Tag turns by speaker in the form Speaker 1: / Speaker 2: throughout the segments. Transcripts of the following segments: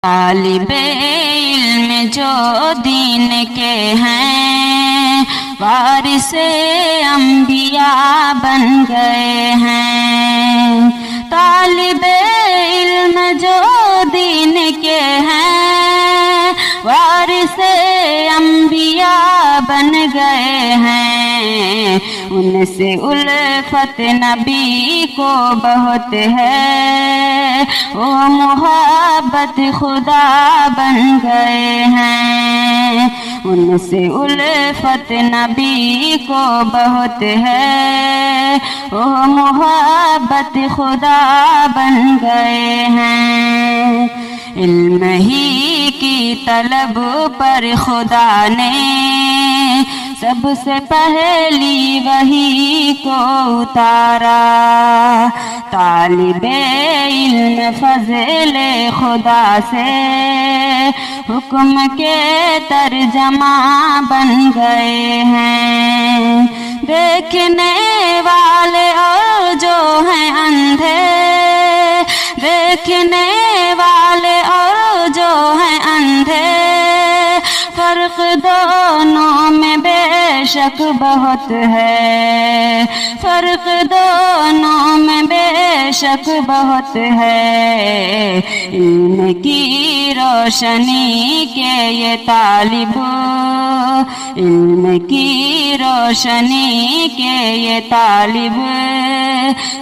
Speaker 1: طالب علم جو دین کے ہیں وارث انبیاء بن گئے ہیں۔ طالب علم جو دین کے ہیں وارث انبیاء بن گئے ہیں۔ ان سے الفت نبی کو بہت ہے، وہ محبت خدا بن گئے ہیں۔ ان سے الفت نبی کو بہت ہے، وہ محبت خدا بن گئے ہیں۔ علم ہی کی طلب پر خدا نے سب سے پہلی وحی کو اتارا۔ طالب علم فضل خدا سے حکم کے ترجمہ بن گئے ہیں۔ دیکھنے والے اور جو ہیں اندھے، دیکھنے والے اور جو ہیں اندھے، فرق دونوں میں بے شک بہت ہے، فرق دونوں میں بے شک بہت ہے۔ علم کی روشنی کے یہ طالب، علم کی روشنی کے یہ طالب،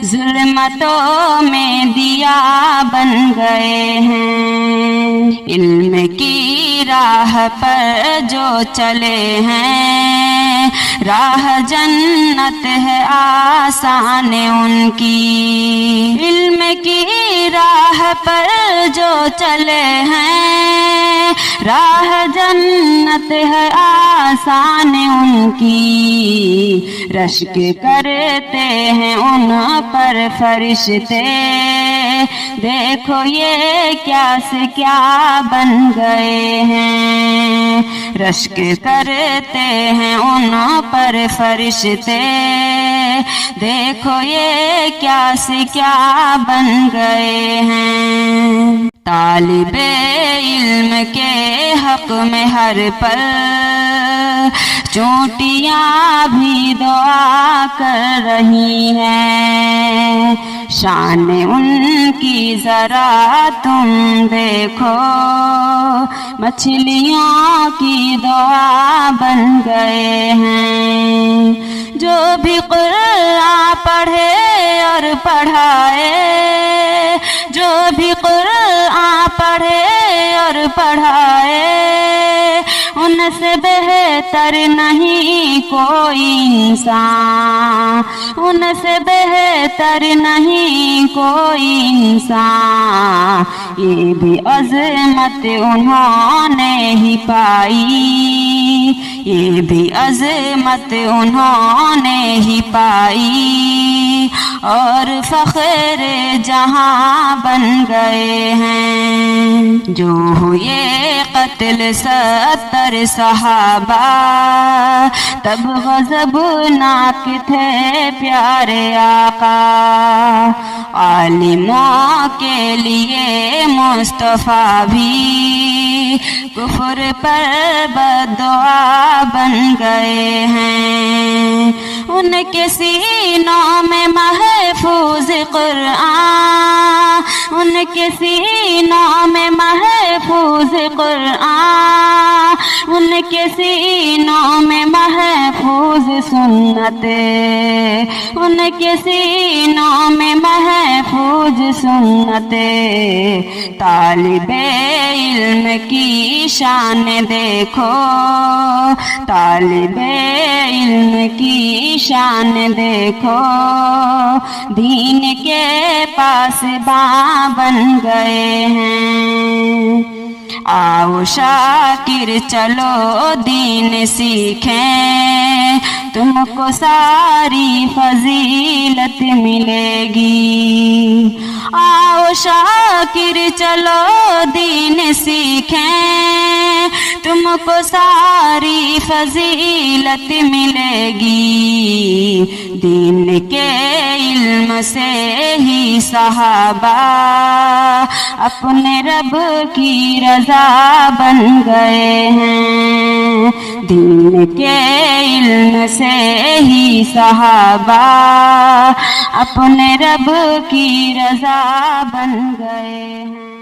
Speaker 1: ظلمتوں میں دیا بن گئے ہیں۔ علم کی راہ پر جو چلے ہیں، راہ جنت ہے آسان ان کی۔ علم کی راہ پر جو چلے ہیں، راہ جنت ہے آسان ان کی۔ رشک کرتے ہیں ان پر فرشتے، دیکھو یہ کیا سے کیا بن گئے ہیں۔ رشک کرتے ہیں ان پر فرشتے، دیکھو یہ کیا سے کیا بن گئے ہیں۔ طالب علم کے حق میں ہر پل چونٹیاں بھی دعا کر رہی ہیں۔ شان ان کی ذرا تم دیکھو، مچھلیوں کی دعا بن گئے ہیں۔ جو بھی قرآن پڑھے اور پڑھائے، جو بھی قرآن پڑھے اور پڑھائے، ان سے بہتر نہیں کوئی انسان، ان سے بہتر نہیں کوئی انسان۔ یہ بھی عظمت انہوں نے ہی پائی، یہ بھی عظمت انہوں نے ہی پائی، اور فخر جہاں بن گئے ہیں۔ جو ہوئے قتل 70 صحابہ، تب غضبناک تھے پیارے آقا۔ عالموں کے لیے مصطفیٰ بھی کفر پر بددعا بن گئے ہیں۔ ان کے سینوں میں محفوظ قرآن، ان کے سینوں میں محفوظ قرآن، ان کے سینوں میں محفوظ سنت، ان کے سینوں میں محفوظ سنت۔ طالب علم کی شان دیکھو، طالب علم کی شان دیکھو، دین کے پاسباں بن گئے ہیں۔ آؤ شاکر چلو دین سیکھیں، تم کو ساری فضیلت ملے گی۔ آؤ شاکر چلو دین سیکھیں، تم کو ساری فضیلت ملے گی۔ دین کے علم سے ہی صحابہ اپنے رب کی رضا بن گئے ہیں، دین کے علم سے ہی صحابہ اپنے رب کی رضا بن گئے ہیں۔